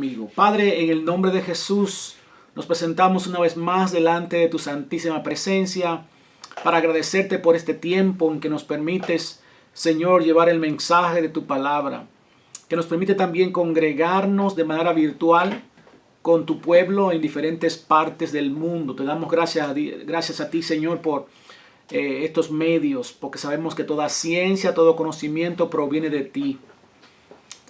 conmigo. Padre, en el nombre de Jesús, nos presentamos una vez más delante de tu santísima presencia para agradecerte por este tiempo en que nos permites, Señor, llevar el mensaje de tu palabra, que nos permite también congregarnos de manera virtual con tu pueblo en diferentes partes del mundo. Te damos gracias a ti, Señor, por estos medios, porque sabemos que toda ciencia, todo conocimiento proviene de ti.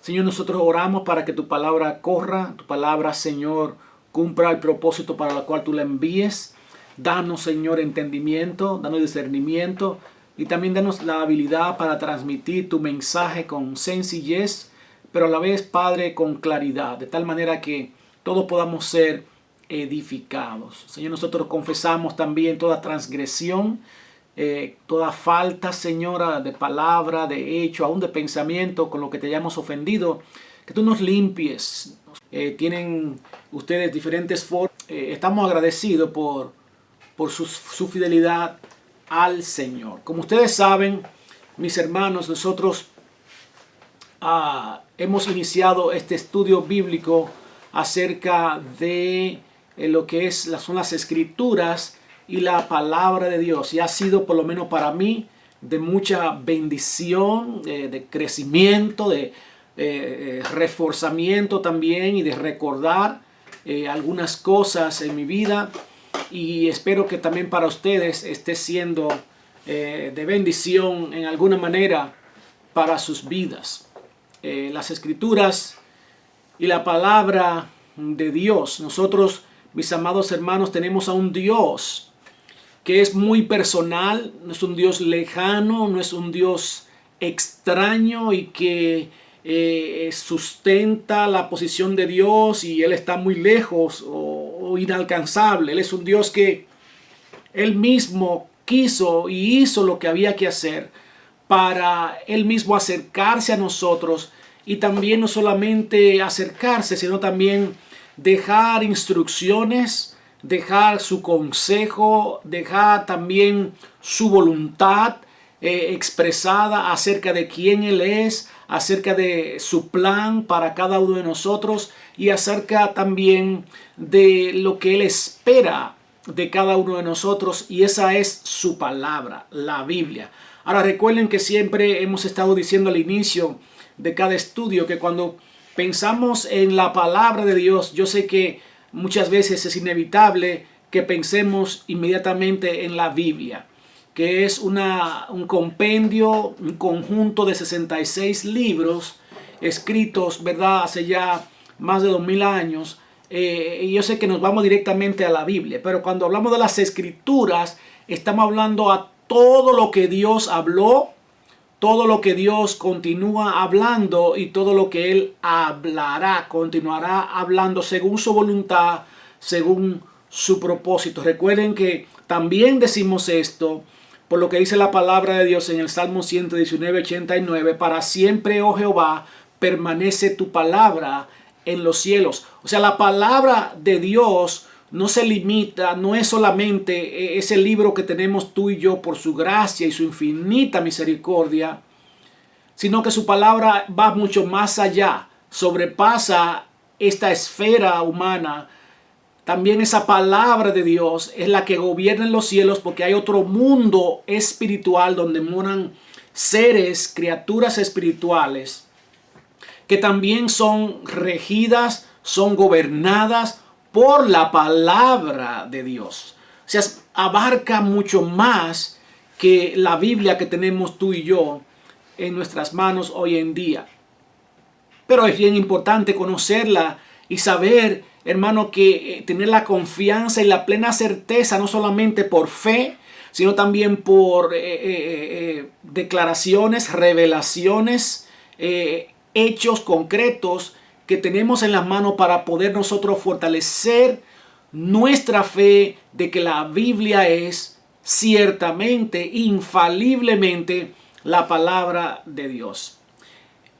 Señor, nosotros oramos para que tu palabra corra, tu palabra, Señor, cumpla el propósito para el cual tú la envíes. Danos, Señor, entendimiento, danos discernimiento y también danos la habilidad para transmitir tu mensaje con sencillez, pero a la vez, Padre, con claridad, de tal manera que todos podamos ser edificados. Señor, nosotros confesamos también toda transgresión, toda falta, Señora, de palabra, de hecho, aún de pensamiento con lo que te hayamos ofendido, que tú nos limpies. Tienen ustedes diferentes formas. Estamos agradecidos por su fidelidad al Señor. Como ustedes saben, mis hermanos, nosotros hemos iniciado este estudio bíblico acerca de lo que son las Escrituras y la palabra de Dios, y ha sido, por lo menos para mí, de mucha bendición, de crecimiento, de reforzamiento también, y de recordar algunas cosas en mi vida, y espero que también para ustedes esté siendo de bendición en alguna manera para sus vidas. Las Escrituras y la palabra de Dios. Nosotros, mis amados hermanos, tenemos a un Dios que es muy personal, no es un Dios lejano, no es un Dios extraño y que sustenta la posición de Dios y Él está muy lejos o inalcanzable. Él es un Dios que Él mismo quiso y hizo lo que había que hacer para Él mismo acercarse a nosotros, y también no solamente acercarse, sino también dejar instrucciones, dejar su consejo, dejar también su voluntad expresada acerca de quién Él es, acerca de su plan para cada uno de nosotros y acerca también de lo que Él espera de cada uno de nosotros, y esa es su palabra, la Biblia. Ahora recuerden que siempre hemos estado diciendo al inicio de cada estudio que cuando pensamos en la palabra de Dios, yo sé que muchas veces es inevitable que pensemos inmediatamente en la Biblia, que es un compendio, un conjunto de 66 libros escritos, ¿verdad?, hace ya más de 2000 años. Y yo sé que nos vamos directamente a la Biblia, pero cuando hablamos de las Escrituras, estamos hablando a todo lo que Dios habló, todo lo que Dios continúa hablando y todo lo que Él hablará, continuará hablando según su voluntad, según su propósito. Recuerden que también decimos esto por lo que dice la palabra de Dios en el Salmo 119:89, para siempre, oh Jehová, permanece tu palabra en los cielos. O sea, la palabra de Dios no se limita, no es solamente ese libro que tenemos tú y yo por su gracia y su infinita misericordia, sino que su palabra va mucho más allá, sobrepasa esta esfera humana. También esa palabra de Dios es la que gobierna en los cielos, porque hay otro mundo espiritual donde moran seres, criaturas espirituales, que también son regidas, son gobernadas por la palabra de Dios. O sea, abarca mucho más que la Biblia que tenemos tú y yo en nuestras manos hoy en día. Pero es bien importante conocerla y saber, hermano, que tener la confianza y la plena certeza, no solamente por fe, sino también por declaraciones, revelaciones, hechos concretos que tenemos en las manos para poder nosotros fortalecer nuestra fe de que la Biblia es ciertamente, infaliblemente, la palabra de Dios.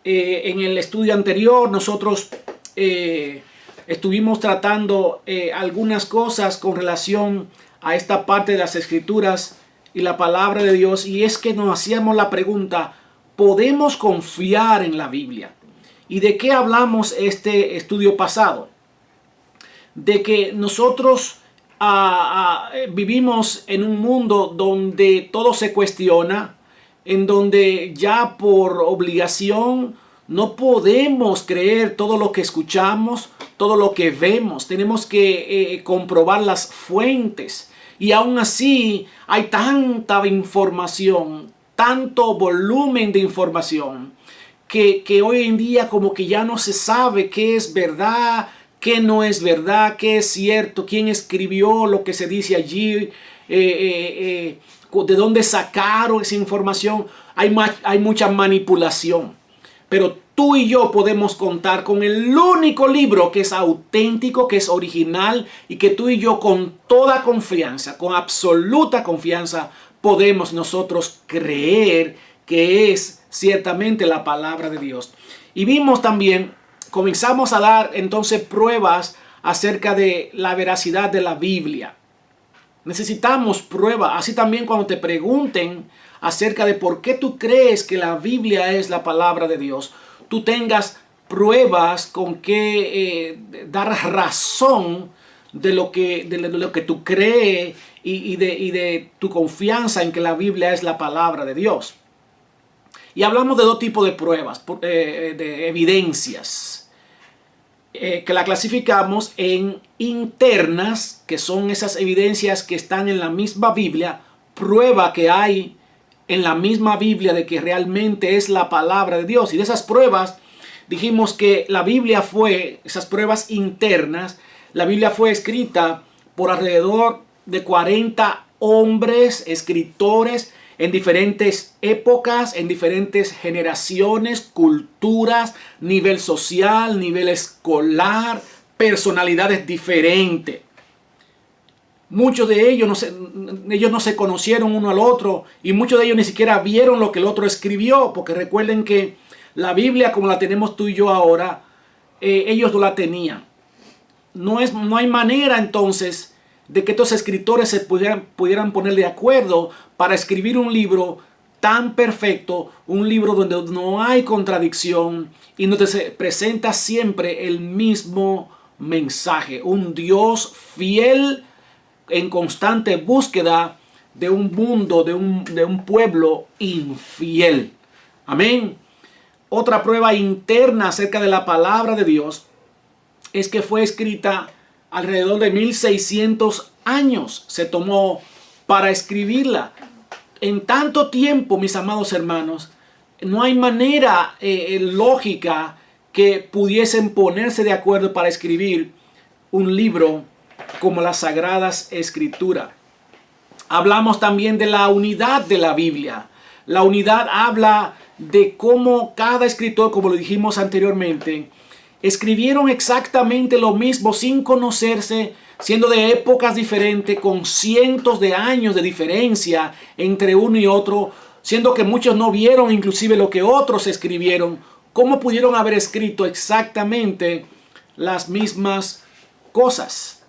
En el estudio anterior nosotros estuvimos tratando algunas cosas con relación a esta parte de las Escrituras y la palabra de Dios, y es que nos hacíamos la pregunta: ¿podemos confiar en la Biblia? ¿Y de qué hablamos este estudio pasado? De que nosotros vivimos en un mundo donde todo se cuestiona, en donde ya por obligación no podemos creer todo lo que escuchamos, todo lo que vemos. Tenemos que comprobar las fuentes. Y aún así hay tanta información, tanto volumen de información, que hoy en día como que ya no se sabe qué es verdad, qué no es verdad, qué es cierto, quién escribió lo que se dice allí, de dónde sacaron esa información. Hay mucha manipulación. Pero tú y yo podemos contar con el único libro que es auténtico, que es original, y que tú y yo con toda confianza, con absoluta confianza, podemos nosotros creer que es ciertamente la palabra de Dios. Y vimos también, comenzamos a dar entonces pruebas acerca de la veracidad de la Biblia. Necesitamos pruebas. Así también cuando te pregunten acerca de por qué tú crees que la Biblia es la palabra de Dios, tú tengas pruebas con que dar razón de lo que tú crees y de tu confianza en que la Biblia es la palabra de Dios. Y hablamos de dos tipos de pruebas, de evidencias, que la clasificamos en internas, que son esas evidencias que están en la misma Biblia, prueba que hay en la misma Biblia de que realmente es la palabra de Dios. Y de esas pruebas dijimos que la Biblia fue, esas pruebas internas, la Biblia fue escrita por alrededor de 40 hombres, escritores, en diferentes épocas, en diferentes generaciones, culturas, nivel social, nivel escolar, personalidades diferentes. Muchos de ellos no se conocieron uno al otro, y muchos de ellos ni siquiera vieron lo que el otro escribió, porque recuerden que la Biblia como la tenemos tú y yo ahora, ellos no la tenían. No hay manera entonces de que estos escritores se pudieran poner de acuerdo para escribir un libro tan perfecto, un libro donde no hay contradicción y donde se presenta siempre el mismo mensaje. Un Dios fiel en constante búsqueda de un mundo, de un pueblo infiel. Amén. Otra prueba interna acerca de la palabra de Dios es que fue escrita alrededor de 1600 años. Se tomó para escribirla. En tanto tiempo, mis amados hermanos, no hay manera lógica que pudiesen ponerse de acuerdo para escribir un libro como las Sagradas Escrituras. Hablamos también de la unidad de la Biblia. La unidad habla de cómo cada escritor, como lo dijimos anteriormente, escribieron exactamente lo mismo sin conocerse, siendo de épocas diferentes, con cientos de años de diferencia entre uno y otro, siendo que muchos no vieron inclusive lo que otros escribieron. ¿Cómo pudieron haber escrito exactamente las mismas cosas?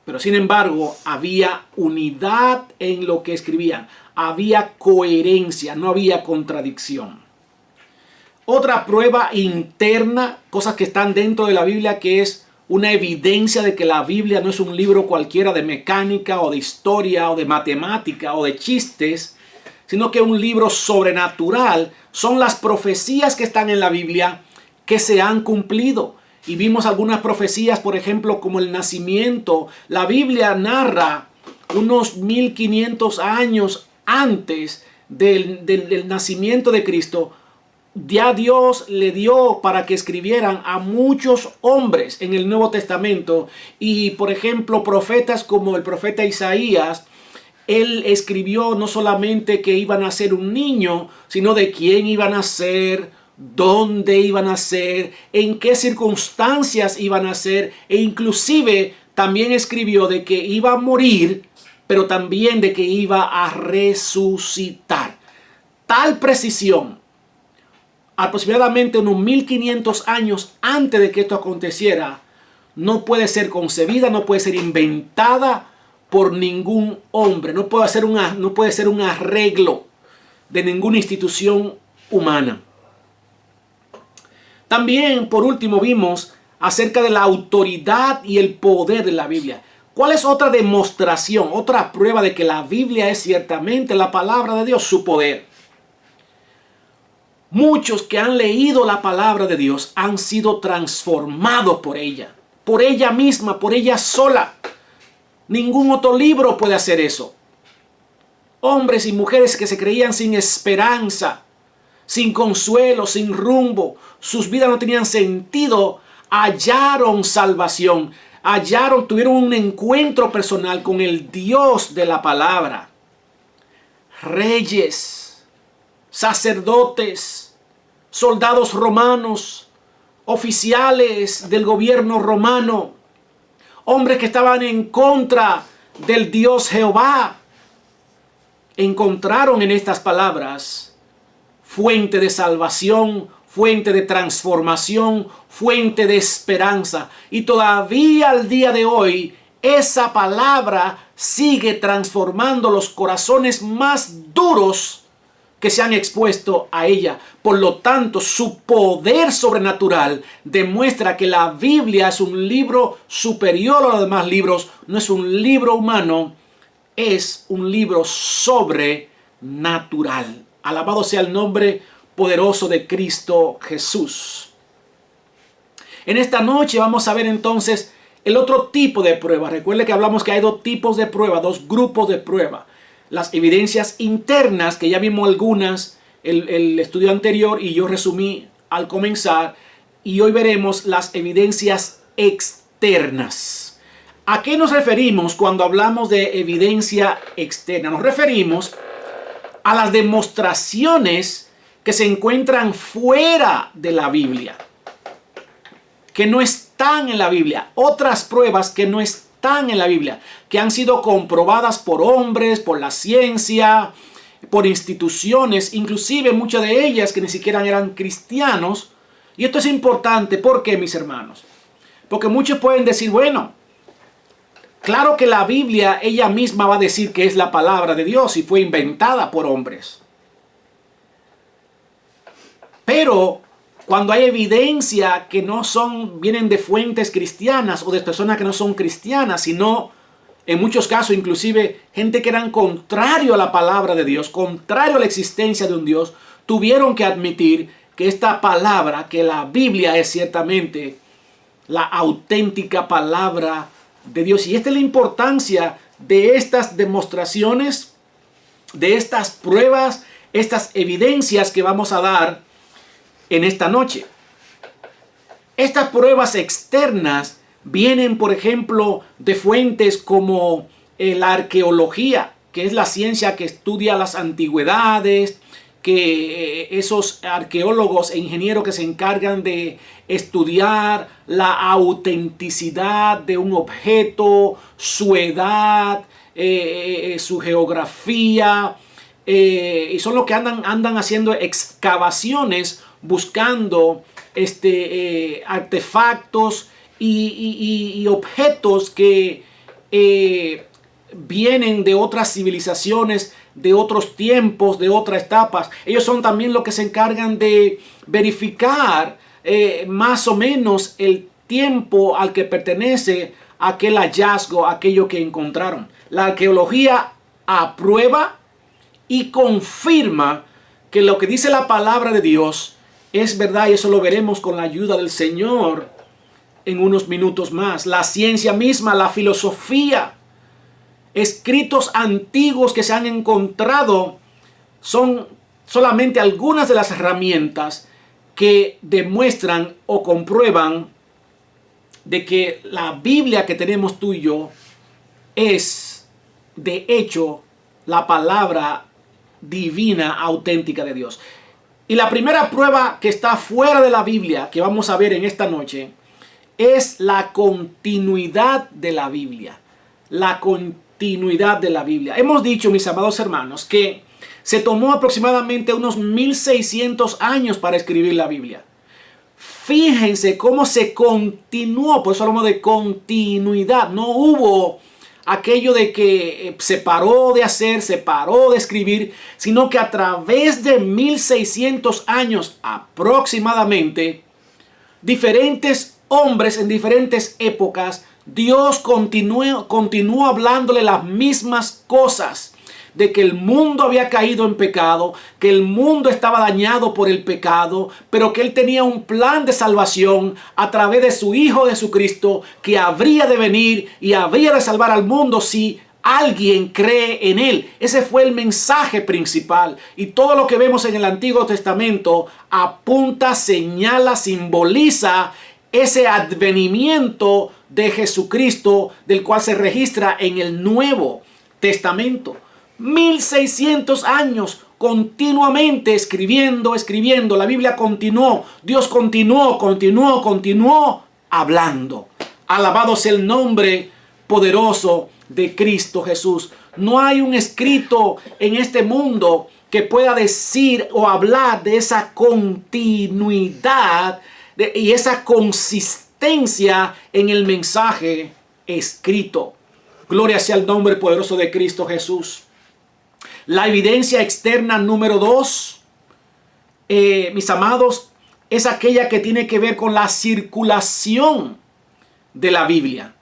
Pero sin embargo, había unidad en lo que escribían. Había coherencia, no había contradicción. Otra prueba interna, cosas que están dentro de la Biblia, que es una evidencia de que la Biblia no es un libro cualquiera de mecánica o de historia o de matemática o de chistes, sino que es un libro sobrenatural. Son las profecías que están en la Biblia que se han cumplido. Y vimos algunas profecías, por ejemplo, como el nacimiento. La Biblia narra unos 1500 años antes del nacimiento de Cristo. Ya Dios le dio para que escribieran a muchos hombres en el Nuevo Testamento. Y, por ejemplo, profetas como el profeta Isaías, él escribió no solamente que iban a ser un niño, sino de quién iban a ser, dónde iban a ser, en qué circunstancias iban a ser, e inclusive también escribió de que iba a morir, pero también de que iba a resucitar. Tal precisión, aproximadamente unos 1500 años antes de que esto aconteciera, no puede ser concebida, no puede ser inventada por ningún hombre, no puede ser un arreglo de ninguna institución humana. También, por último, vimos acerca de la autoridad y el poder de la Biblia. ¿Cuál es otra demostración, otra prueba de que la Biblia es ciertamente la palabra de Dios? Su poder. Muchos que han leído la palabra de Dios han sido transformados por ella misma, por ella sola. Ningún otro libro puede hacer eso. Hombres y mujeres que se creían sin esperanza, sin consuelo, sin rumbo, sus vidas no tenían sentido, hallaron salvación, tuvieron un encuentro personal con el Dios de la palabra. Reyes, sacerdotes, soldados romanos, oficiales del gobierno romano, hombres que estaban en contra del Dios Jehová, encontraron en estas palabras fuente de salvación, fuente de transformación, fuente de esperanza. Y todavía al día de hoy, esa palabra sigue transformando los corazones más duros que se han expuesto a ella. Por lo tanto, su poder sobrenatural demuestra que la Biblia es un libro superior a los demás libros. No es un libro humano, es un libro sobrenatural. Alabado sea el nombre poderoso de Cristo Jesús. En esta noche vamos a ver entonces el otro tipo de prueba. Recuerde que hablamos que hay dos tipos de prueba, dos grupos de prueba. Las evidencias internas, que ya vimos algunas el estudio anterior y yo resumí al comenzar. Y hoy veremos las evidencias externas. ¿A qué nos referimos cuando hablamos de evidencia externa? Nos referimos a las demostraciones que se encuentran fuera de la Biblia, que no están en la Biblia, otras pruebas que no están en la Biblia, que han sido comprobadas por hombres, por la ciencia, por instituciones, inclusive muchas de ellas que ni siquiera eran cristianos. Y esto es importante, ¿por qué, mis hermanos? Porque muchos pueden decir, bueno, claro que la Biblia ella misma va a decir que es la palabra de Dios y fue inventada por hombres. Pero cuando hay evidencia que no vienen de fuentes cristianas o de personas que no son cristianas, sino en muchos casos inclusive gente que eran contrario a la palabra de Dios, contrario a la existencia de un Dios, tuvieron que admitir que esta palabra, que la Biblia es ciertamente la auténtica palabra de Dios. Y esta es la importancia de estas demostraciones, de estas pruebas, estas evidencias que vamos a dar en esta noche. Estas pruebas externas vienen, por ejemplo, de fuentes como la arqueología, que es la ciencia que estudia las antigüedades, que esos arqueólogos e ingenieros que se encargan de estudiar la autenticidad de un objeto, su edad, su geografía, y son los que andan haciendo excavaciones buscando artefactos y objetos que vienen de otras civilizaciones, de otros tiempos, de otras etapas. Ellos son también los que se encargan de verificar más o menos el tiempo al que pertenece aquel hallazgo, aquello que encontraron. La arqueología aprueba y confirma que lo que dice la palabra de Dios es verdad, y eso lo veremos con la ayuda del Señor en unos minutos más. La ciencia misma, la filosofía, escritos antiguos que se han encontrado son solamente algunas de las herramientas que demuestran o comprueban de que la Biblia que tenemos tú y yo es de hecho la palabra divina auténtica de Dios. Y la primera prueba que está fuera de la Biblia que vamos a ver en esta noche es la continuidad de la Biblia. La continuidad de la Biblia. Hemos dicho, mis amados hermanos, que se tomó aproximadamente unos 1600 años para escribir la Biblia. Fíjense cómo se continuó, por eso hablamos de continuidad. No hubo aquello de que se paró de hacer, se paró de escribir, sino que a través de 1600 años aproximadamente diferentes hombres en diferentes épocas, Dios continuó hablándole las mismas cosas, de que el mundo había caído en pecado, que el mundo estaba dañado por el pecado, pero que Él tenía un plan de salvación a través de su Hijo Jesucristo, que habría de venir y habría de salvar al mundo si alguien cree en Él. Ese fue el mensaje principal. Y todo lo que vemos en el Antiguo Testamento apunta, señala, simboliza ese advenimiento de Jesucristo, del cual se registra en el Nuevo Testamento. 1600 años continuamente escribiendo. La Biblia continuó. Dios continuó hablando. Alabado sea el nombre poderoso de Cristo Jesús. No hay un escrito en este mundo que pueda decir o hablar de esa continuidad y esa consistencia en el mensaje escrito. Gloria sea el nombre poderoso de Cristo Jesús. La evidencia externa número 2, mis amados, es aquella que tiene que ver con la circulación de la Biblia.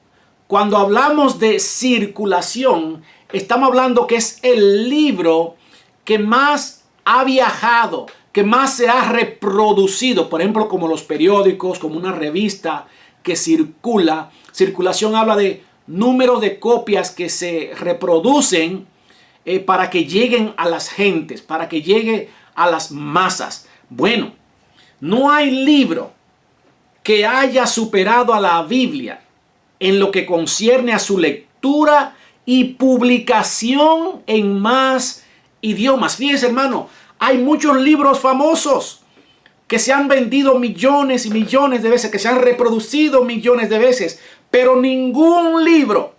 Cuando hablamos de circulación, estamos hablando que es el libro que más ha viajado, que más se ha reproducido, por ejemplo, como los periódicos, como una revista que circula. Circulación habla de número de copias que se reproducen para que lleguen a las gentes, para que llegue a las masas. Bueno, no hay libro que haya superado a la Biblia en lo que concierne a su lectura y publicación en más idiomas. Fíjense, hermano, hay muchos libros famosos que se han vendido millones y millones de veces, que se han reproducido millones de veces, pero ningún libro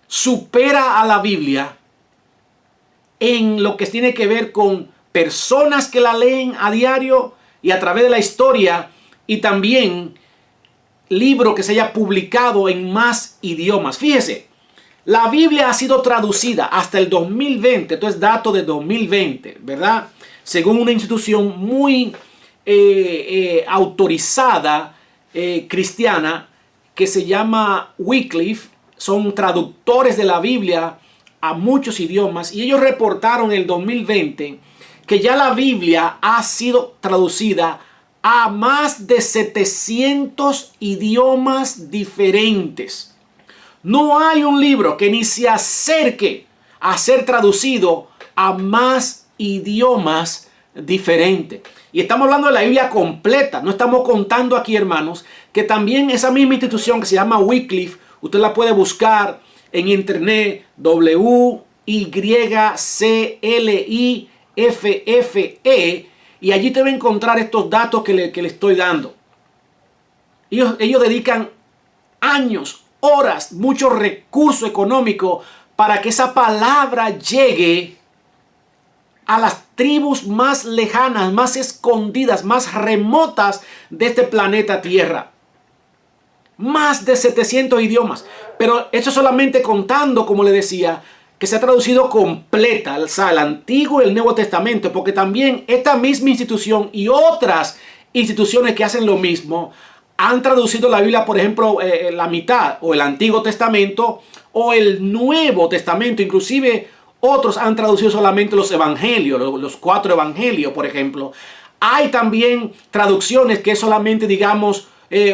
supera a la Biblia en lo que tiene que ver con personas que la leen a diario y a través de la historia, y también libro que se haya publicado en más idiomas. Fíjese, la Biblia ha sido traducida hasta el 2020, esto es dato de 2020, ¿verdad? Según una institución muy autorizada cristiana que se llama Wycliffe. Son traductores de la Biblia a muchos idiomas, y ellos reportaron en el 2020 que ya la Biblia ha sido traducida a más de 700 idiomas diferentes. No hay un libro que ni se acerque a ser traducido a más idiomas diferentes. Y estamos hablando de la Biblia completa. No estamos contando aquí, hermanos, que también esa misma institución que se llama Wycliffe, usted la puede buscar en internet, Wycliffe, y allí te va a encontrar estos datos que le estoy dando. Ellos dedican años, horas, mucho recurso económico para que esa palabra llegue a las tribus más lejanas, más escondidas, más remotas de este planeta Tierra. Más de 700 idiomas. Pero eso solamente contando, como le decía, que se ha traducido completa, o sea, el Antiguo y el Nuevo Testamento, porque también esta misma institución y otras instituciones que hacen lo mismo han traducido la Biblia, por ejemplo, la mitad, o el Antiguo Testamento, o el Nuevo Testamento. Inclusive otros han traducido solamente los evangelios, los 4 evangelios, por ejemplo. Hay también traducciones que es solamente, digamos,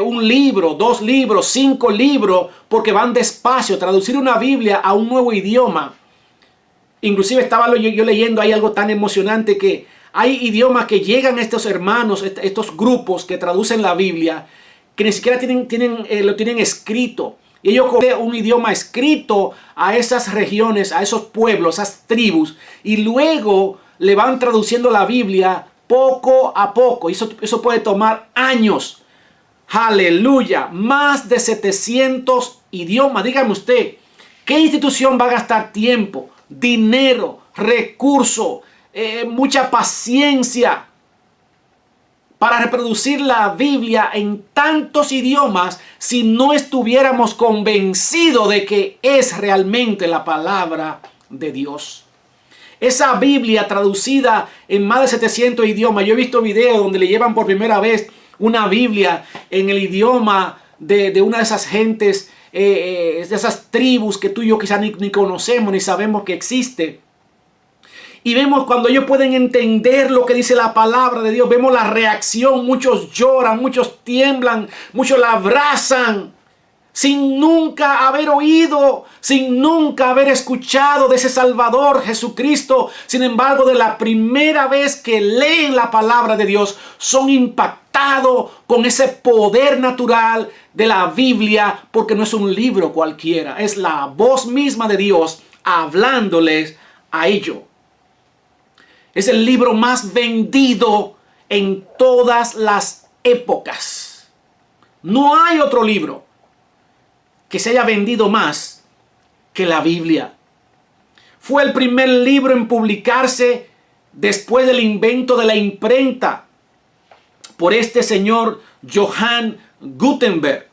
un libro, 2 libros, 5 libros, porque van despacio. Traducir una Biblia a un nuevo idioma. Inclusive estaba yo leyendo ahí algo tan emocionante, que hay idiomas que llegan a estos hermanos, estos grupos que traducen la Biblia, que ni siquiera lo tienen escrito. Y ellos cogen un idioma escrito a esas regiones, a esos pueblos, a esas tribus, y luego le van traduciendo la Biblia poco a poco. Y eso puede tomar años. Aleluya, más de 700 idiomas. Dígame usted, ¿qué institución va a gastar tiempo, dinero, recursos, mucha paciencia para reproducir la Biblia en tantos idiomas si no estuviéramos convencidos de que es realmente la palabra de Dios? Esa Biblia traducida en más de 700 idiomas. Yo he visto videos donde le llevan por primera vez una Biblia en el idioma de una de esas gentes, de esas tribus que tú y yo quizás ni conocemos ni sabemos que existe. Y vemos cuando ellos pueden entender lo que dice la palabra de Dios, vemos la reacción. Muchos lloran, muchos tiemblan, muchos la abrazan, sin nunca haber oído, sin nunca haber escuchado de ese Salvador Jesucristo. Sin embargo, de la primera vez que leen la palabra de Dios, son impactados con ese poder natural de la Biblia, porque no es un libro cualquiera, es la voz misma de Dios hablándoles a ellos. Es el libro más vendido en todas las épocas. No hay otro libro que se haya vendido más que la Biblia. Fue el primer libro en publicarse después del invento de la imprenta por este señor Johann Gutenberg.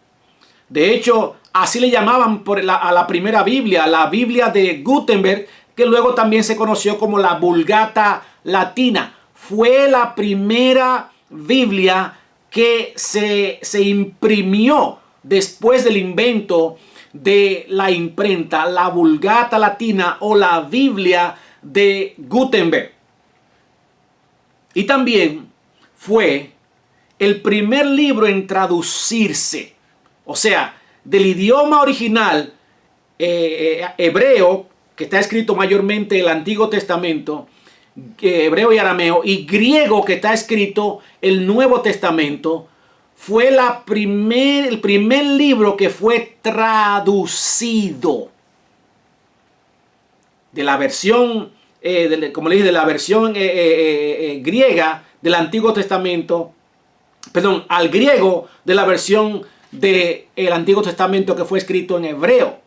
De hecho, así le llamaban a la primera Biblia, la Biblia de Gutenberg, que luego también se conoció como la Vulgata Latina. Fue la primera Biblia que se imprimió después del invento de la imprenta, la Vulgata Latina o la Biblia de Gutenberg. Y también fue el primer libro en traducirse, o sea, del idioma original hebreo, que está escrito mayormente en el Antiguo Testamento, hebreo y arameo, y griego, que está escrito el Nuevo Testamento. Fue el primer libro que fue traducido de la versión, como le dije, de la versión griega del Antiguo Testamento, perdón, al griego de la versión del Antiguo Testamento que fue escrito en hebreo.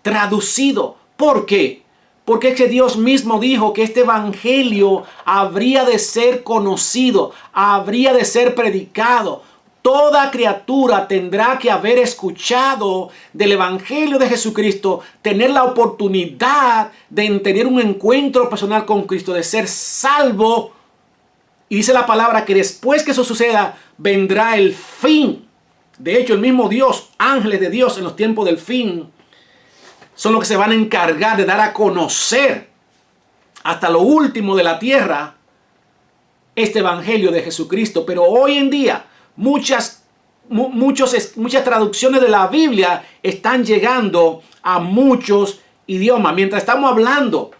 Traducido. ¿Por qué? Porque es que Dios mismo dijo que este evangelio habría de ser conocido, habría de ser predicado. Toda criatura tendrá que haber escuchado del evangelio de Jesucristo, tener la oportunidad de tener un encuentro personal con Cristo, de ser salvo. Y dice la palabra que después que eso suceda, vendrá el fin. De hecho, el mismo Dios, ángeles de Dios en los tiempos del fin, son los que se van a encargar de dar a conocer hasta lo último de la tierra este evangelio de Jesucristo. Pero hoy en día muchas traducciones de la Biblia están llegando a muchos idiomas. Mientras estamos hablando,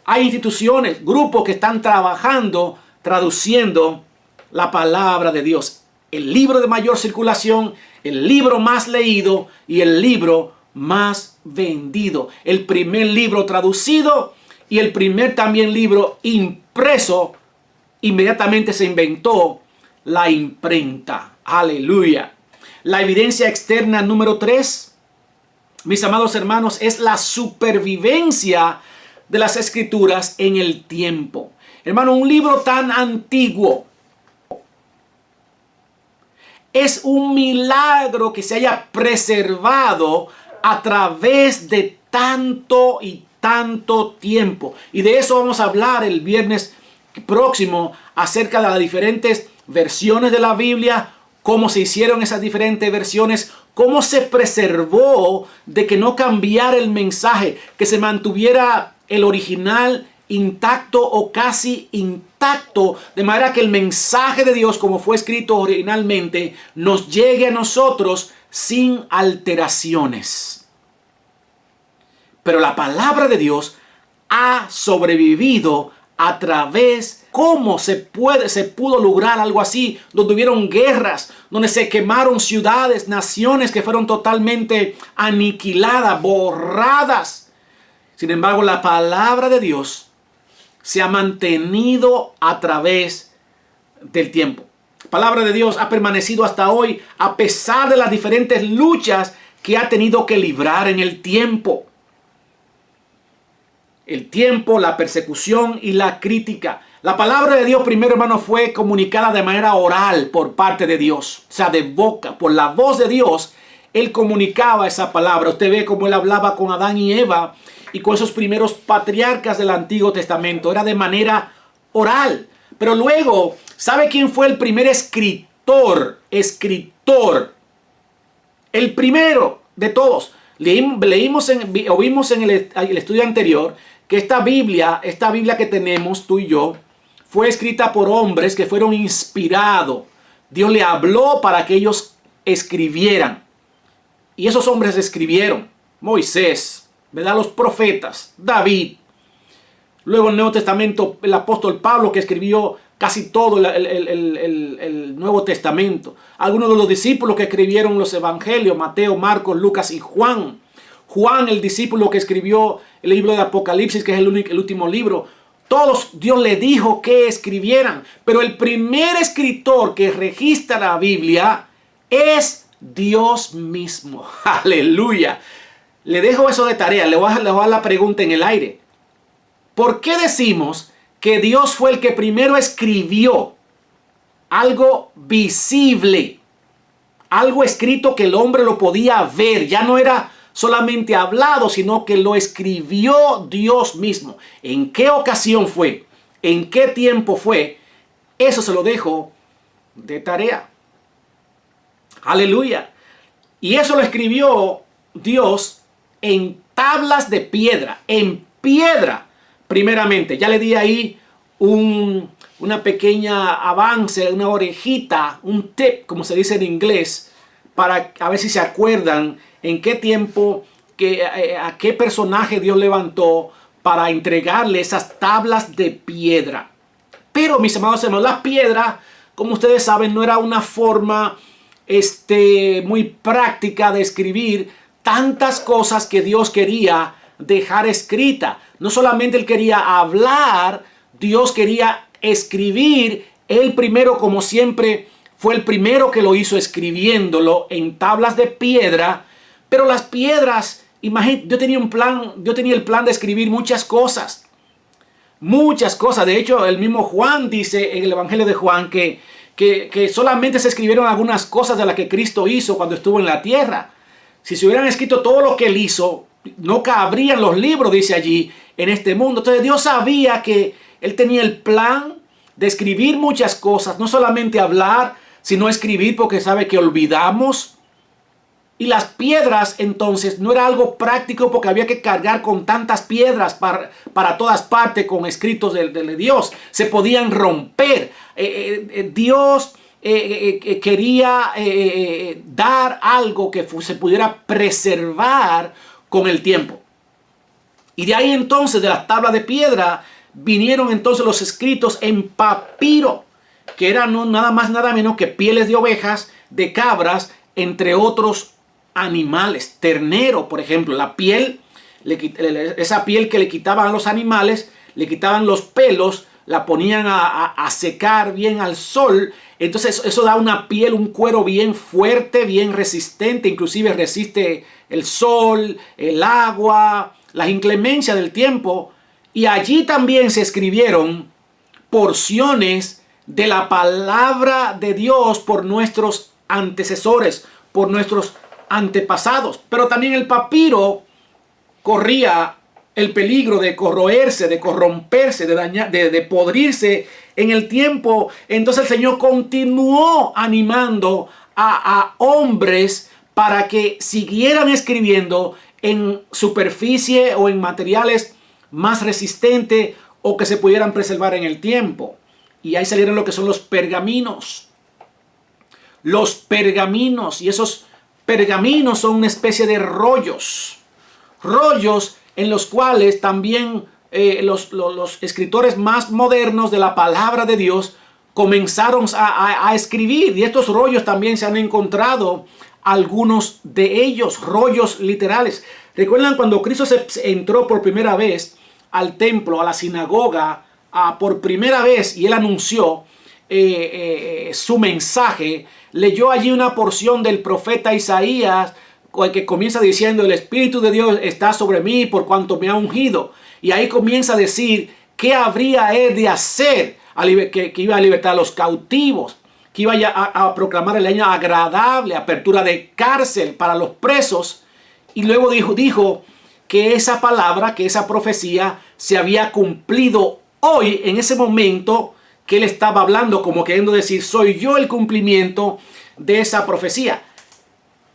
hay instituciones, grupos que están trabajando, traduciendo la palabra de Dios. El libro de mayor circulación, el libro más leído y el libro más vendido. El primer libro traducido y el primer también libro impreso. Inmediatamente se inventó la imprenta. Aleluya. La evidencia externa número 3, mis amados hermanos, es la supervivencia de las escrituras en el tiempo. Hermano, un libro tan antiguo, es un milagro que se haya preservado a través de tanto y tanto tiempo. Y de eso vamos a hablar el viernes próximo, acerca de las diferentes versiones de la Biblia, cómo se hicieron esas diferentes versiones, cómo se preservó de que no cambiara el mensaje, que se mantuviera el original intacto o casi intacto, de manera que el mensaje de Dios, como fue escrito originalmente, nos llegue a nosotros sin alteraciones. Pero la palabra de Dios ha sobrevivido a través, ¿cómo se pudo lograr algo así? Donde hubieron guerras, donde se quemaron ciudades, naciones que fueron totalmente aniquiladas, borradas. Sin embargo, la palabra de Dios se ha mantenido a través del tiempo. La palabra de Dios ha permanecido hasta hoy a pesar de las diferentes luchas que ha tenido que librar en el tiempo. El tiempo, la persecución y la crítica. La palabra de Dios, primero, hermano, fue comunicada de manera oral por parte de Dios. O sea, de boca, por la voz de Dios, Él comunicaba esa palabra. Usted ve cómo Él hablaba con Adán y Eva y con esos primeros patriarcas del Antiguo Testamento. Era de manera oral. Pero luego, ¿sabe quién fue el primer escritor? El primero de todos. Oímos en el estudio anterior que esta Biblia que tenemos tú y yo, fue escrita por hombres que fueron inspirados. Dios le habló para que ellos escribieran. Y esos hombres escribieron. Moisés, ¿verdad? Los profetas, David. Luego en el Nuevo Testamento, el apóstol Pablo, que escribió casi todo el Nuevo Testamento. Algunos de los discípulos que escribieron los evangelios, Mateo, Marcos, Lucas y Juan. Juan, el discípulo que escribió el libro de Apocalipsis, que es el último libro. Todos Dios le dijo que escribieran. Pero el primer escritor que registra la Biblia es Dios mismo. Aleluya. Le dejo eso de tarea. Le voy a dejar la pregunta en el aire. ¿Por qué decimos que Dios fue el que primero escribió algo visible? Algo escrito que el hombre lo podía ver. Ya no era solamente hablado, sino que lo escribió Dios mismo. ¿En qué ocasión fue? ¿En qué tiempo fue? Eso se lo dejo de tarea. Aleluya. Y eso lo escribió Dios en tablas de piedra. En piedra, primeramente. Ya le di ahí una pequeña avance, una orejita, un tip, como se dice en inglés, para a ver si se acuerdan en qué tiempo, a qué personaje Dios levantó para entregarle esas tablas de piedra. Pero, mis amados hermanos, la piedra, como ustedes saben, no era una forma muy práctica de escribir tantas cosas que Dios quería dejar escrita. No solamente Él quería hablar, Dios quería escribir. Él primero, como siempre, fue el primero que lo hizo escribiéndolo en tablas de piedra. Pero las piedras, imagínate, Dios tenía el plan de escribir muchas cosas. Muchas cosas. De hecho, el mismo Juan dice en el Evangelio de Juan que solamente se escribieron algunas cosas de las que Cristo hizo cuando estuvo en la tierra. Si se hubieran escrito todo lo que Él hizo, no cabrían los libros, dice allí, en este mundo. Entonces Dios sabía que Él tenía el plan de escribir muchas cosas. No solamente hablar, sino escribir, porque sabe que olvidamos. Y las piedras, entonces, no era algo práctico porque había que cargar con tantas piedras para todas partes con escritos de Dios. Se podían romper. Dios quería dar algo que se pudiera preservar con el tiempo. Y de ahí entonces, de las tablas de piedra, vinieron entonces los escritos en papiro, que eran nada más nada menos que pieles de ovejas, de cabras, entre otros animales. Ternero, por ejemplo, la piel, esa piel que le quitaban a los animales, le quitaban los pelos, la ponían a secar bien al sol. Entonces eso da una piel, un cuero bien fuerte, bien resistente, inclusive resiste el sol, el agua, las inclemencias del tiempo. Y allí también se escribieron porciones de la palabra de Dios por nuestros antecesores, por nuestros antepasados. Pero también el papiro corría el peligro de corroerse, de corromperse, de dañar, de podrirse en el tiempo. Entonces el Señor continuó animando a hombres para que siguieran escribiendo en superficie o en materiales más resistentes o que se pudieran preservar en el tiempo. Y ahí salieron lo que son los pergaminos. Los pergaminos, y esos pergaminos son una especie de rollos. Rollos en los cuales también los escritores más modernos de la palabra de Dios comenzaron a escribir. Y estos rollos también se han encontrado algunos de ellos, rollos literales. ¿Recuerdan cuando Cristo entró por primera vez al templo, a la sinagoga, por primera vez, y Él anunció su mensaje? Leyó allí una porción del profeta Isaías, que comienza diciendo: el Espíritu de Dios está sobre mí por cuanto me ha ungido. Y ahí comienza a decir qué habría Él de hacer, que iba a libertar a los cautivos, que iba a proclamar el año agradable, apertura de cárcel para los presos. Y luego dijo que esa palabra, que esa profecía se había cumplido hoy, en ese momento que él estaba hablando, como queriendo decir, soy yo el cumplimiento de esa profecía.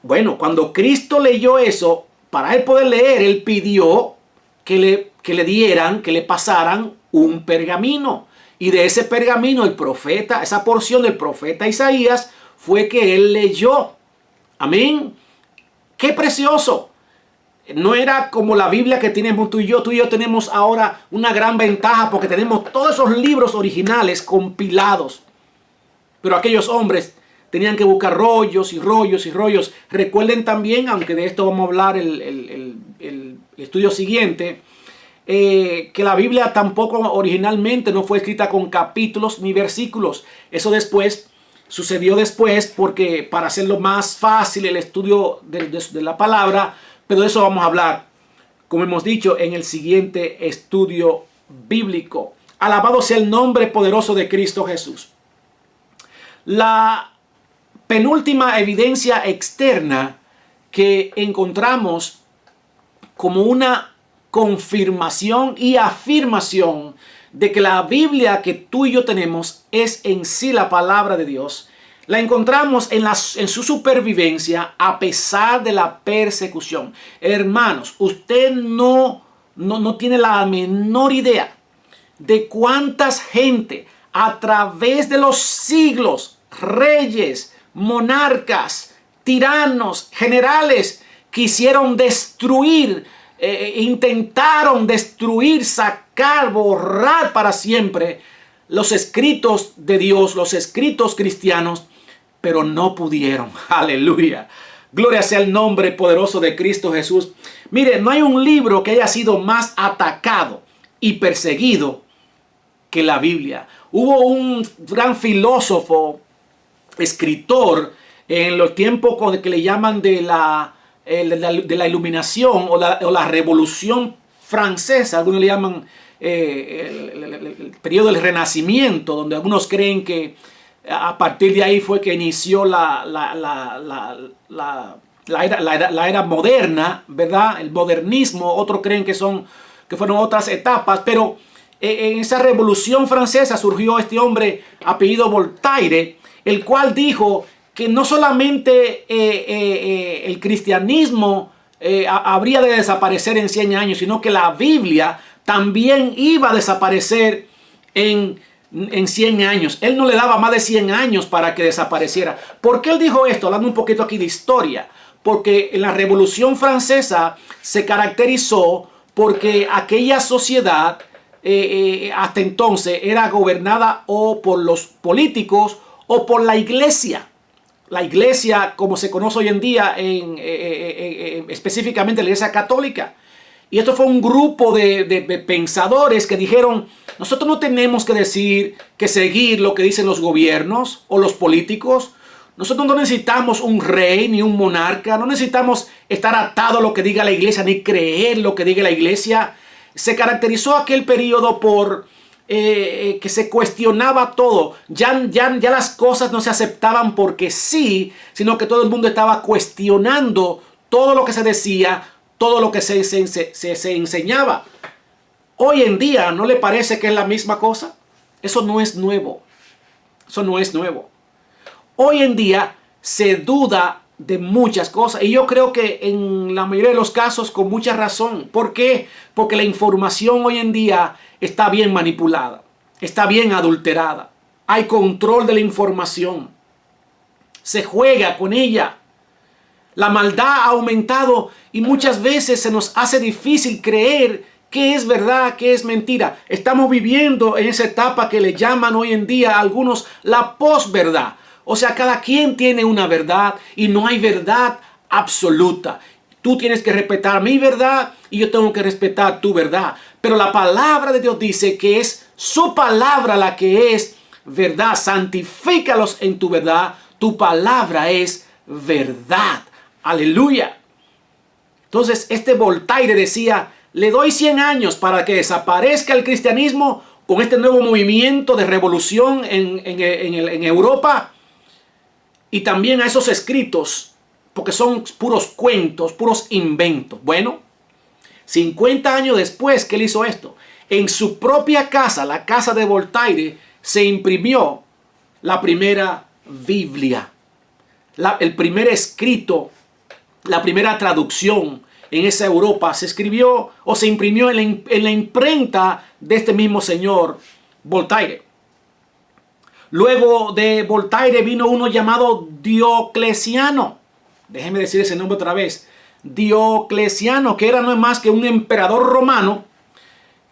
Bueno, cuando Cristo leyó eso, para él poder leer, él pidió que le dieran, que le pasaran un pergamino. Y de ese pergamino, el profeta, esa porción del profeta Isaías, fue que él leyó. Amén. ¡Qué precioso! No era como la Biblia que tenemos tú y yo. Tú y yo tenemos ahora una gran ventaja porque tenemos todos esos libros originales compilados. Pero aquellos hombres tenían que buscar rollos y rollos y rollos. Recuerden también, aunque de esto vamos a hablar el estudio siguiente, que la Biblia tampoco originalmente no fue escrita con capítulos ni versículos. Eso sucedió después porque para hacerlo más fácil el estudio de la palabra. Pero de eso vamos a hablar, como hemos dicho, en el siguiente estudio bíblico. Alabado sea el nombre poderoso de Cristo Jesús. La penúltima evidencia externa que encontramos como una confirmación y afirmación de que la Biblia que tú y yo tenemos es en sí la palabra de Dios, la encontramos en su supervivencia a pesar de la persecución. Hermanos, usted no tiene la menor idea de cuántas gente a través de los siglos, reyes, monarcas, tiranos, generales, quisieron destruir, intentaron destruir, sacar, borrar para siempre los escritos de Dios, los escritos cristianos, pero no pudieron. Aleluya. Gloria sea el nombre poderoso de Cristo Jesús. Mire, no hay un libro que haya sido más atacado y perseguido que la Biblia. Hubo un gran filósofo, escritor, en los tiempos que le llaman de la iluminación o la revolución francesa. Algunos le llaman el periodo del Renacimiento, donde algunos creen que a partir de ahí fue que inició la era moderna, ¿verdad? El modernismo. Otros creen que fueron otras etapas, pero en esa revolución francesa surgió este hombre apellido Voltaire, el cual dijo que no solamente el cristianismo habría de desaparecer en 100 años, sino que la Biblia también iba a desaparecer en 100 años. Él no le daba más de 100 años para que desapareciera. ¿Por qué él dijo esto? Hablando un poquito aquí de historia. Porque en la Revolución Francesa se caracterizó porque aquella sociedad hasta entonces era gobernada o por los políticos o por la iglesia. La iglesia, como se conoce hoy en día, específicamente la iglesia católica. Y esto fue un grupo de pensadores que dijeron, nosotros no tenemos que seguir lo que dicen los gobiernos o los políticos. Nosotros no necesitamos un rey ni un monarca. No necesitamos estar atados a lo que diga la iglesia ni creer lo que diga la iglesia. Se caracterizó aquel periodo por que se cuestionaba todo. Ya las cosas no se aceptaban porque sí, sino que todo el mundo estaba cuestionando todo lo que se decía, todo lo que se enseñaba. Hoy en día, ¿no le parece que es la misma cosa? Eso no es nuevo. Eso no es nuevo. Hoy en día se duda de muchas cosas. Y yo creo que en la mayoría de los casos con mucha razón. ¿Por qué? Porque la información hoy en día está bien manipulada. Está bien adulterada. Hay control de la información. Se juega con ella. La maldad ha aumentado y muchas veces se nos hace difícil creer qué es verdad, qué es mentira. Estamos viviendo en esa etapa que le llaman hoy en día a algunos la posverdad. O sea, cada quien tiene una verdad y no hay verdad absoluta. Tú tienes que respetar mi verdad y yo tengo que respetar tu verdad. Pero la palabra de Dios dice que es su palabra la que es verdad. Santifícalos en tu verdad. Tu palabra es verdad. Aleluya. Entonces este Voltaire decía, le doy 100 años para que desaparezca el cristianismo con este nuevo movimiento de revolución en Europa. Y también a esos escritos, porque son puros cuentos, puros inventos. Bueno, 50 años después que él hizo esto, en su propia casa, la casa de Voltaire, se imprimió la primera Biblia, el primer escrito, la primera traducción en esa Europa se escribió o se imprimió en la imprenta de este mismo señor Voltaire. Luego de Voltaire vino uno llamado Diocleciano. Déjenme decir ese nombre otra vez. Diocleciano, que era no es más que un emperador romano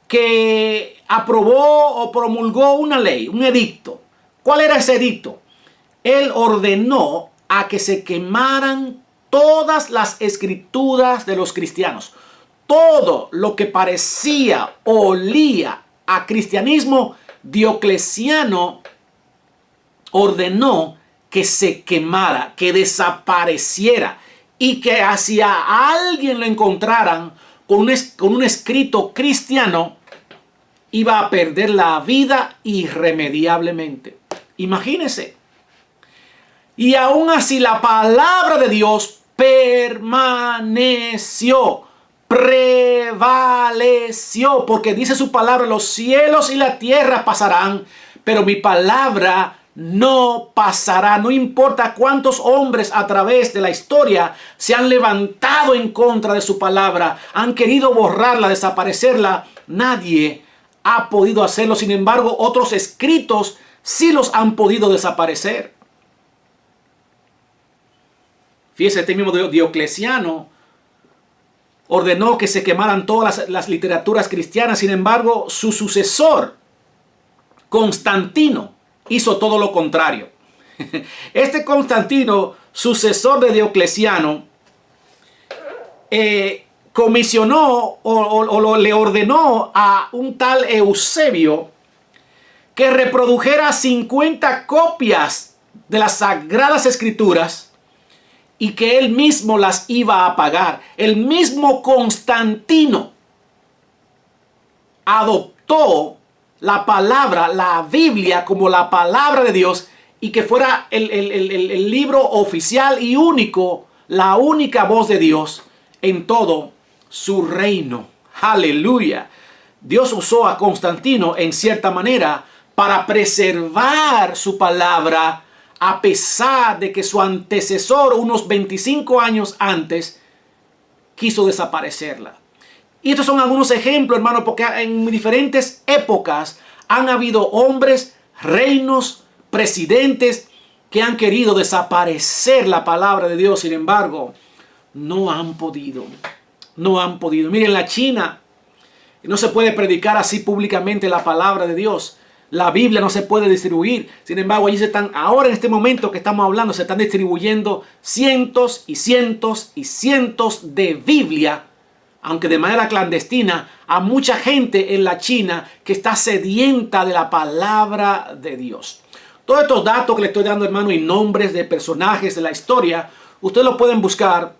que aprobó o promulgó una ley, un edicto. ¿Cuál era ese edicto? Él ordenó a que se quemaran todas las escrituras de los cristianos. Todo lo que parecía o olía a cristianismo, Diocleciano ordenó que se quemara, que desapareciera, y que hacia alguien lo encontraran con un escrito cristiano, iba a perder la vida irremediablemente. Imagínense. Y aún así la palabra de Dios permaneció, prevaleció, porque dice su palabra: los cielos y la tierra pasarán, pero mi palabra no pasará. No importa cuántos hombres a través de la historia se han levantado en contra de su palabra, han querido borrarla, desaparecerla, nadie ha podido hacerlo. Sin embargo, otros escritos sí los han podido desaparecer. Fíjese, este mismo Diocleciano ordenó que se quemaran todas las literaturas cristianas. Sin embargo, su sucesor, Constantino, hizo todo lo contrario. Este Constantino, sucesor de Diocleciano, comisionó le ordenó a un tal Eusebio que reprodujera 50 copias de las Sagradas Escrituras y que él mismo las iba a pagar. El mismo Constantino adoptó la palabra, la Biblia, como la palabra de Dios, y que fuera el libro oficial y único, la única voz de Dios en todo su reino. Aleluya. Dios usó a Constantino en cierta manera para preservar su palabra, a pesar de que su antecesor, unos 25 años antes, quiso desaparecerla. Y estos son algunos ejemplos, hermano, porque en diferentes épocas han habido hombres, reinos, presidentes que han querido desaparecer la palabra de Dios. Sin embargo, no han podido. No han podido. Miren, la China no se puede predicar así públicamente la palabra de Dios. La Biblia no se puede distribuir. Sin embargo, allí ahora en este momento que estamos hablando, se están distribuyendo cientos y cientos y cientos de Biblia, aunque de manera clandestina, a mucha gente en la China que está sedienta de la palabra de Dios. Todos estos datos que le estoy dando, hermano, y nombres de personajes de la historia, ustedes lo pueden buscar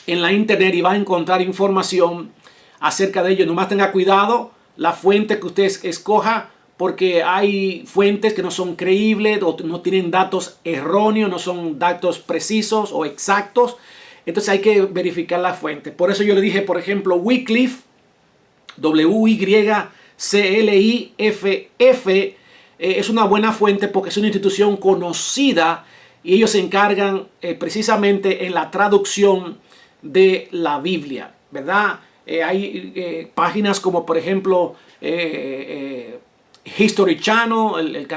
en la internet y van a encontrar información acerca de ello. Nomás tenga cuidado la fuente que usted escoja, porque hay fuentes que no son creíbles o no tienen datos erróneos, no son datos precisos o exactos. Entonces hay que verificar la fuente. Por eso yo le dije, por ejemplo, Wycliffe, W-Y-C-L-I-F-F, es una buena fuente porque es una institución conocida y ellos se encargan precisamente en la traducción de la Biblia, ¿verdad? Hay páginas como, por ejemplo, History Channel,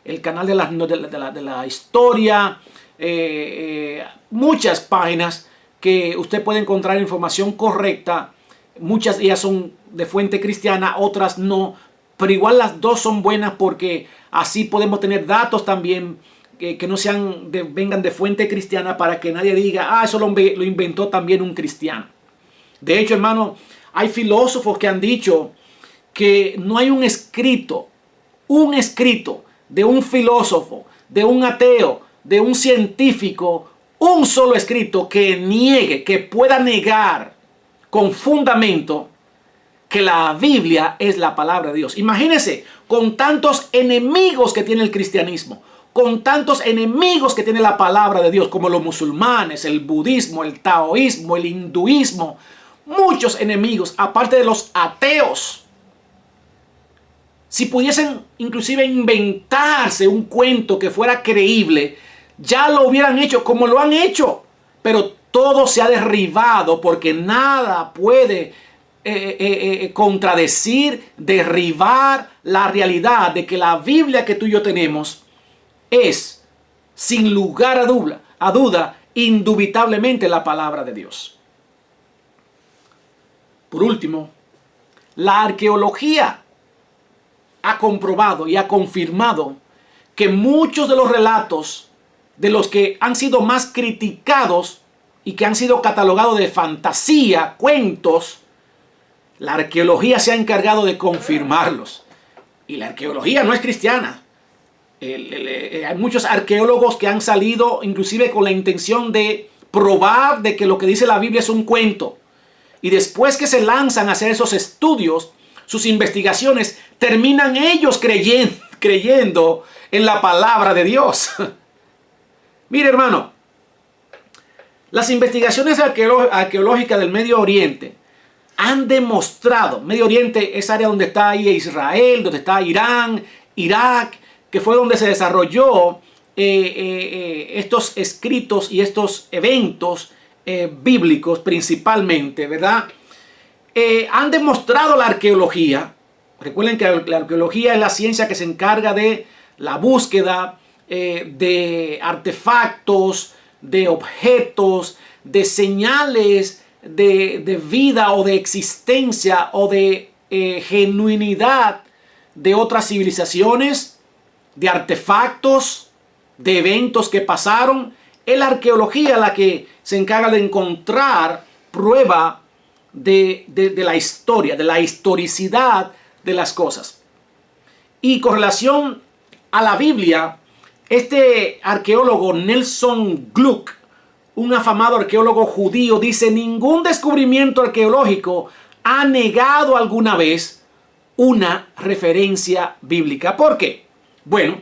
el canal de la historia, muchas páginas que usted puede encontrar información correcta. Muchas de ellas son de fuente cristiana, otras no, pero igual las dos son buenas porque así podemos tener datos también que no vengan de fuente cristiana, para que nadie diga, eso lo inventó también un cristiano. De hecho, hermano, hay filósofos que han dicho que no hay un escrito de un filósofo, de un ateo, de un científico, un solo escrito que pueda negar con fundamento que la Biblia es la palabra de Dios. Imagínense, con tantos enemigos que tiene el cristianismo, con tantos enemigos que tiene la palabra de Dios, como los musulmanes, el budismo, el taoísmo, el hinduismo, muchos enemigos, aparte de los ateos. Si pudiesen inclusive inventarse un cuento que fuera creíble, ya lo hubieran hecho como lo han hecho. Pero todo se ha derribado porque nada puede contradecir, derribar la realidad de que la Biblia que tú y yo tenemos es, sin lugar a duda, indubitablemente la palabra de Dios. Por último, la arqueología ha comprobado y ha confirmado que muchos de los relatos de los que han sido más criticados y que han sido catalogados de fantasía, cuentos, la arqueología se ha encargado de confirmarlos. Y la arqueología no es cristiana. Hay muchos arqueólogos que han salido inclusive con la intención de probar de que lo que dice la Biblia es un cuento. Y después que se lanzan a hacer esos estudios, sus investigaciones, terminan ellos creyendo en la palabra de Dios. Mire, hermano, las investigaciones arqueológicas del Medio Oriente han demostrado, Medio Oriente es área donde está ahí Israel, donde está Irán, Irak, que fue donde se desarrolló estos escritos y estos eventos bíblicos principalmente, ¿verdad? Han demostrado la arqueología. Recuerden que la arqueología es la ciencia que se encarga de la búsqueda de artefactos, de objetos, de señales de vida o de existencia o de genuinidad de otras civilizaciones, de artefactos, de eventos que pasaron. Es la arqueología la que se encarga de encontrar prueba de la historia, de la historicidad de las cosas. Y con relación a la Biblia, este arqueólogo Nelson Gluck, un afamado arqueólogo judío, dice: ningún descubrimiento arqueológico ha negado alguna vez una referencia bíblica. ¿Por qué? Bueno,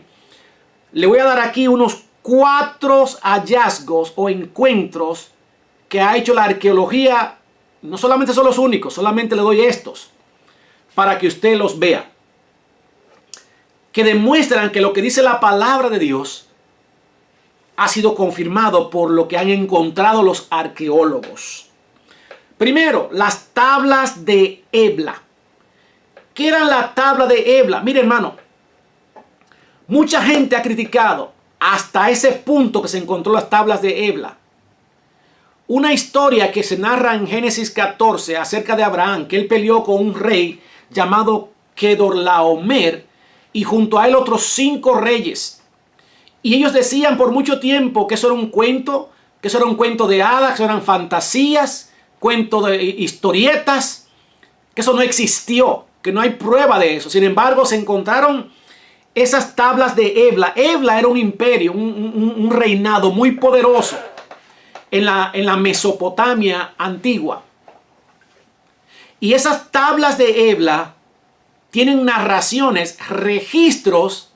le voy a dar aquí unos 4 hallazgos o encuentros que ha hecho la arqueología. No solamente son los únicos, solamente le doy estos para que usted los vea, que demuestran que lo que dice la palabra de Dios ha sido confirmado por lo que han encontrado los arqueólogos. Primero, las tablas de Ebla. ¿Qué era la tabla de Ebla? Mire, hermano, mucha gente ha criticado hasta ese punto que se encontró las tablas de Ebla. Una historia que se narra en Génesis 14 acerca de Abraham, que él peleó con un rey llamado Kedorlaomer y junto a él otros 5 reyes. Y ellos decían por mucho tiempo que eso era un cuento, que eso era un cuento de hadas, que eso eran fantasías, cuento de historietas, que eso no existió, que no hay prueba de eso. Sin embargo, se encontraron esas tablas de Ebla. Ebla era un imperio, un reinado muy poderoso en la Mesopotamia antigua. Y esas tablas de Ebla tienen narraciones, registros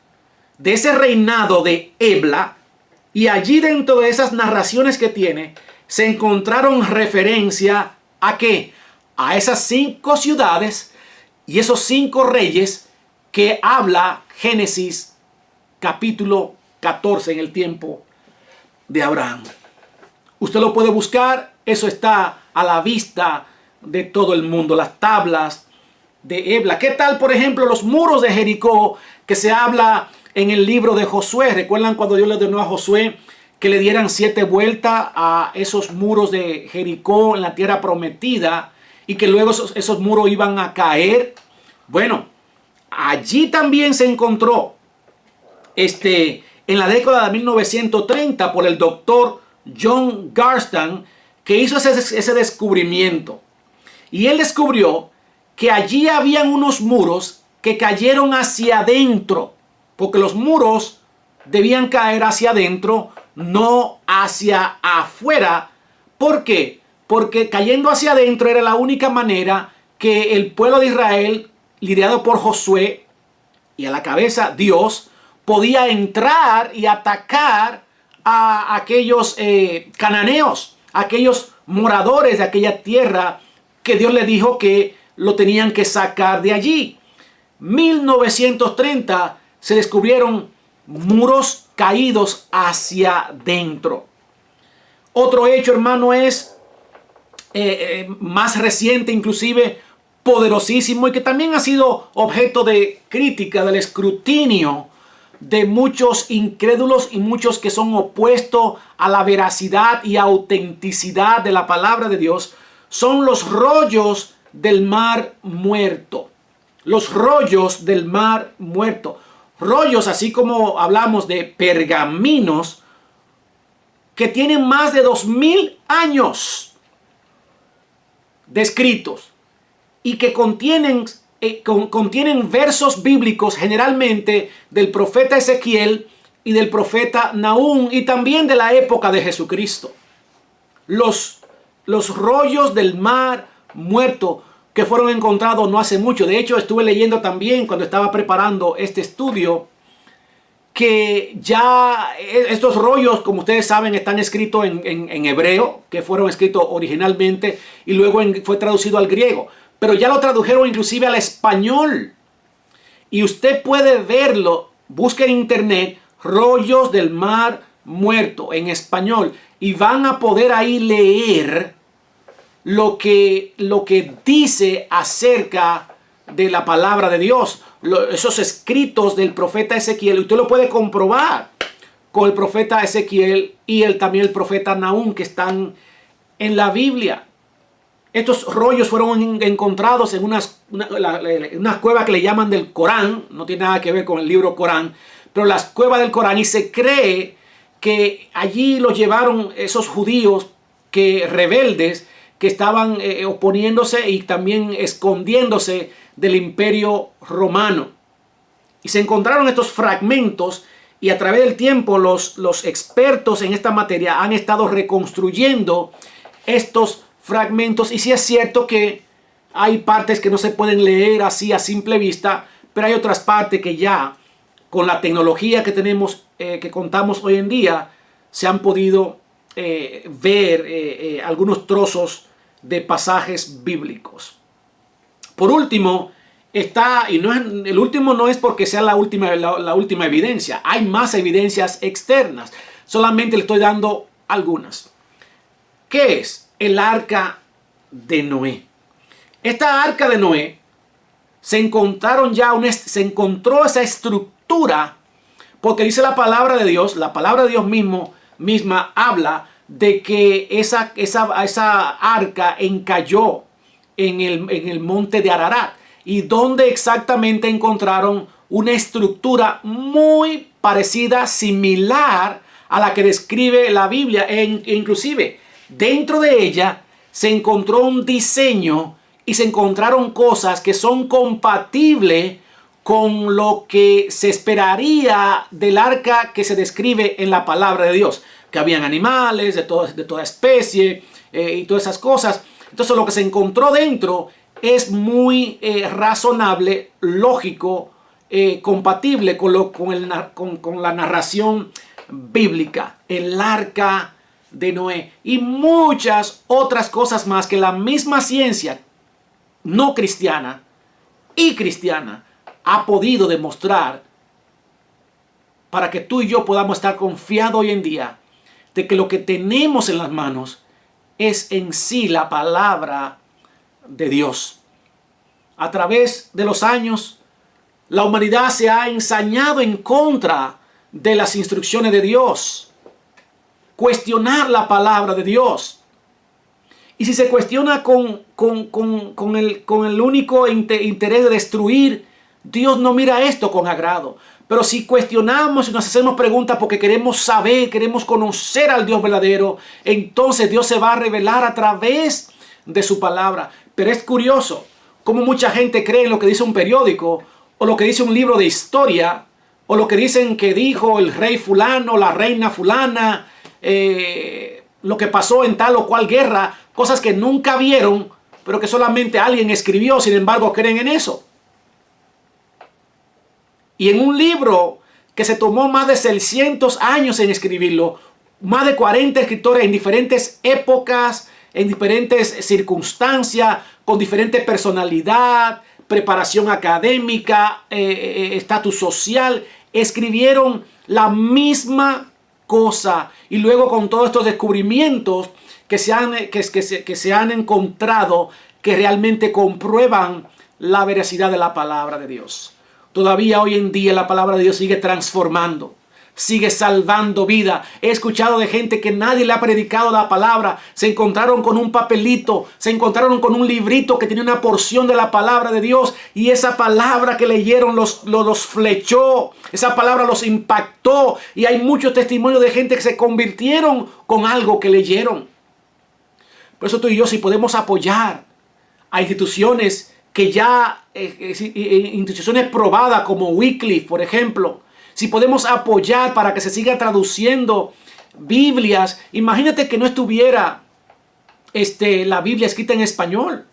de ese reinado de Ebla, y allí dentro de esas narraciones que tiene, se encontraron referencia ¿a qué? A esas 5 ciudades y esos 5 reyes que habla Génesis capítulo 14 en el tiempo de Abraham. Usted lo puede buscar, eso está a la vista de todo el mundo, las tablas de Ebla. ¿Qué tal, por ejemplo, los muros de Jericó que se habla en el libro de Josué? ¿Recuerdan cuando Dios le ordenó a Josué que le dieran 7 vueltas a esos muros de Jericó en la tierra prometida y que luego esos muros iban a caer? Bueno, allí también se encontró en la década de 1930 por el doctor John Garstan, que hizo ese descubrimiento. Y él descubrió que allí habían unos muros que cayeron hacia adentro, porque los muros debían caer hacia adentro, no hacia afuera. ¿Por qué? Porque cayendo hacia adentro era la única manera que el pueblo de Israel, liderado por Josué y a la cabeza Dios, podía entrar y atacar a aquellos cananeos, aquellos moradores de aquella tierra que Dios le dijo que lo tenían que sacar de allí. 1930 se descubrieron muros caídos hacia dentro. Otro hecho, hermano, es más reciente, inclusive poderosísimo, y que también ha sido objeto de crítica, del escrutinio de muchos incrédulos y muchos que son opuestos a la veracidad y autenticidad de la palabra de Dios, son los rollos del mar muerto. Los rollos del mar muerto. Rollos, así como hablamos de pergaminos, que tienen más de 2000 años descritos y que contienen versos bíblicos generalmente del profeta Ezequiel y del profeta Nahum, y también de la época de Jesucristo. Los rollos del mar muerto que fueron encontrados no hace mucho. De hecho, estuve leyendo también cuando estaba preparando este estudio que ya estos rollos, como ustedes saben, están escritos en hebreo, que fueron escritos originalmente y luego fue traducido al griego. Pero ya lo tradujeron inclusive al español. Y usted puede verlo, busque en internet, rollos del mar muerto en español. Y van a poder ahí leer lo que dice acerca de la palabra de Dios. Esos escritos del profeta Ezequiel. Usted lo puede comprobar con el profeta Ezequiel y también el profeta Nahum, que están en la Biblia. Estos rollos fueron encontrados en unas cuevas que le llaman del Corán. No tiene nada que ver con el libro Corán, pero las cuevas del Corán. Y se cree que allí los llevaron esos judíos rebeldes que estaban oponiéndose y también escondiéndose del Imperio Romano. Y se encontraron estos fragmentos, y a través del tiempo los expertos en esta materia han estado reconstruyendo estos fragmentos. Y sí es cierto que hay partes que no se pueden leer así a simple vista, pero hay otras partes que ya con la tecnología que tenemos, que contamos hoy en día, se han podido ver algunos trozos de pasajes bíblicos. Por último está, y el último no es porque sea la última evidencia, hay más evidencias externas, solamente le estoy dando algunas. ¿Qué es el arca de Noé? Esta arca de Noé se encontró esa estructura, porque dice la palabra de Dios misma habla de que esa arca encalló en el monte de Ararat, y donde exactamente encontraron una estructura muy parecida, similar a la que describe la Biblia, e inclusive dentro de ella se encontró un diseño y se encontraron cosas que son compatibles con lo que se esperaría del arca que se describe en la palabra de Dios, que habían animales de toda especie y todas esas cosas. Entonces lo que se encontró dentro es muy razonable, lógico, compatible con la narración bíblica, el arca de Noé, y muchas otras cosas más que la misma ciencia no cristiana y cristiana ha podido demostrar, para que tú y yo podamos estar confiados hoy en día de que lo que tenemos en las manos es en sí la palabra de Dios. A través de los años, la humanidad se ha ensañado en contra de las instrucciones de Dios, cuestionar la palabra de Dios. Y si se cuestiona con el único interés de destruir, Dios no mira esto con agrado. Pero si cuestionamos y nos hacemos preguntas porque queremos saber, queremos conocer al Dios verdadero, entonces Dios se va a revelar a través de su palabra. Pero es curioso cómo mucha gente cree en lo que dice un periódico, o lo que dice un libro de historia, o lo que dicen que dijo el rey fulano, la reina fulana, lo que pasó en tal o cual guerra, cosas que nunca vieron, pero que solamente alguien escribió. Sin embargo, creen en eso. Y en un libro que se tomó más de 600 años en escribirlo, más de 40 escritores en diferentes épocas, en diferentes circunstancias, con diferente personalidad, preparación académica, estatus social, escribieron la misma cosa. Y luego con todos estos descubrimientos que se han encontrado, que realmente comprueban la veracidad de la palabra de Dios. Todavía hoy en día la palabra de Dios sigue transformando, sigue salvando vida. He escuchado de gente que nadie le ha predicado la palabra. Se encontraron con un papelito, se encontraron con un librito que tenía una porción de la palabra de Dios, y esa palabra que leyeron los flechó, esa palabra los impactó, y hay muchos testimonios de gente que se convirtieron con algo que leyeron. Por eso tú y yo, si podemos apoyar a instituciones que ya, instituciones probadas como Wycliffe, por ejemplo, si podemos apoyar para que se siga traduciendo Biblias. Imagínate que no estuviera la Biblia escrita en español.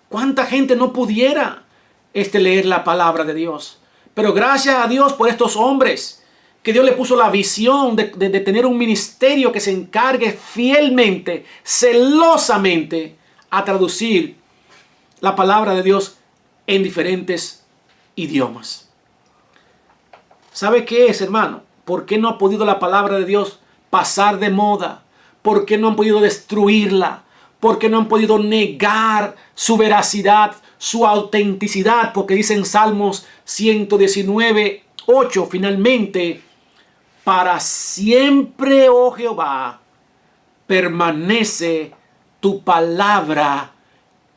¿Cuánta gente no pudiera leer la palabra de Dios? Pero gracias a Dios por estos hombres, que Dios le puso la visión de tener un ministerio que se encargue fielmente, celosamente, a traducir la palabra de Dios en diferentes idiomas. ¿Sabe qué es, hermano? ¿Por qué no ha podido la palabra de Dios pasar de moda? ¿Por qué no han podido destruirla? ¿Por qué no han podido negar su veracidad, su autenticidad? Porque dice en Salmos 119:8, finalmente, para siempre, oh Jehová, permanece tu palabra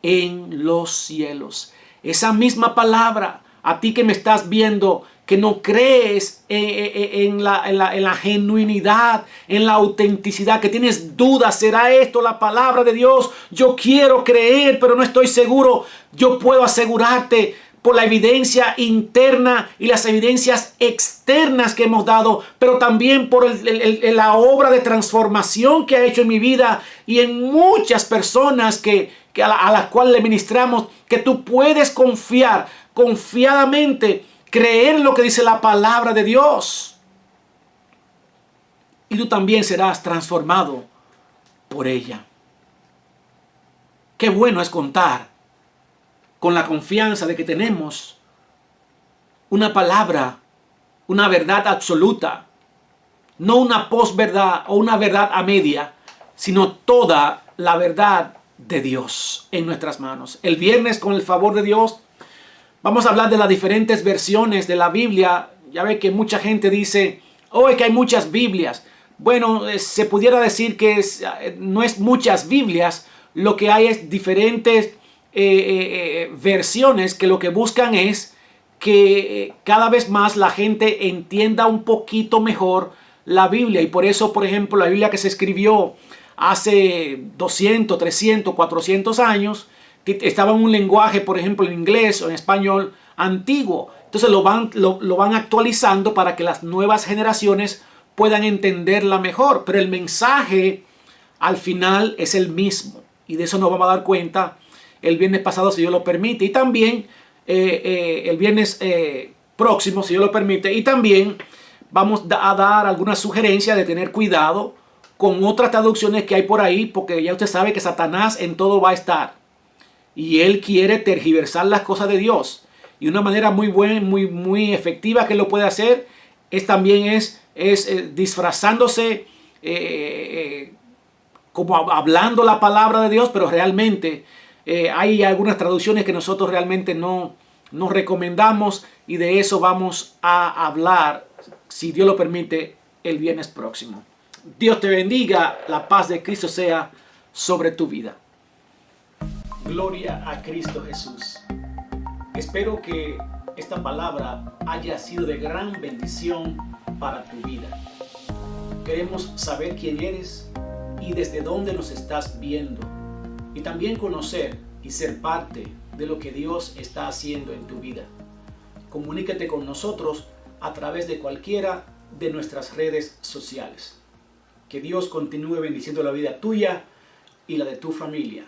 en los cielos. Esa misma palabra, a ti que me estás viendo, que no crees en la genuinidad, en la autenticidad, que tienes dudas, ¿será esto la palabra de Dios? Yo quiero creer, pero no estoy seguro. Yo puedo asegurarte por la evidencia interna y las evidencias externas que hemos dado, pero también por la obra de transformación que ha hecho en mi vida y en muchas personas a las cuales le ministramos, que tú puedes confiar confiadamente, creer en lo que dice la palabra de Dios, y tú también serás transformado por ella. Qué bueno es contar con la confianza de que tenemos una palabra, una verdad absoluta, no una posverdad o una verdad a media, sino toda la verdad de Dios en nuestras manos. El viernes, con el favor de Dios, vamos a hablar de las diferentes versiones de la Biblia. Ya ve que mucha gente dice, es que hay muchas Biblias. Bueno, se pudiera decir que no es muchas Biblias, lo que hay es diferentes versiones que lo que buscan es que cada vez más la gente entienda un poquito mejor la Biblia. Y por eso, por ejemplo, la Biblia que se escribió hace 200, 300, 400 años, que estaba en un lenguaje, por ejemplo, en inglés o en español antiguo. Entonces lo van actualizando para que las nuevas generaciones puedan entenderla mejor. Pero el mensaje al final es el mismo. Y de eso nos vamos a dar cuenta el viernes pasado, si Dios lo permite. Y también el viernes próximo, si Dios lo permite. Y también vamos a dar algunas sugerencias de tener cuidado con otras traducciones que hay por ahí, porque ya usted sabe que Satanás en todo va a estar. Y él quiere tergiversar las cosas de Dios. Y una manera muy buena, muy efectiva que lo puede hacer es también disfrazándose como hablando la palabra de Dios, pero realmente hay algunas traducciones que nosotros realmente no recomendamos, y de eso vamos a hablar, si Dios lo permite, el viernes próximo. Dios te bendiga, la paz de Cristo sea sobre tu vida. Gloria a Cristo Jesús. Espero que esta palabra haya sido de gran bendición para tu vida. Queremos saber quién eres y desde dónde nos estás viendo, y también conocer y ser parte de lo que Dios está haciendo en tu vida. Comunícate con nosotros a través de cualquiera de nuestras redes sociales. Que Dios continúe bendiciendo la vida tuya y la de tu familia.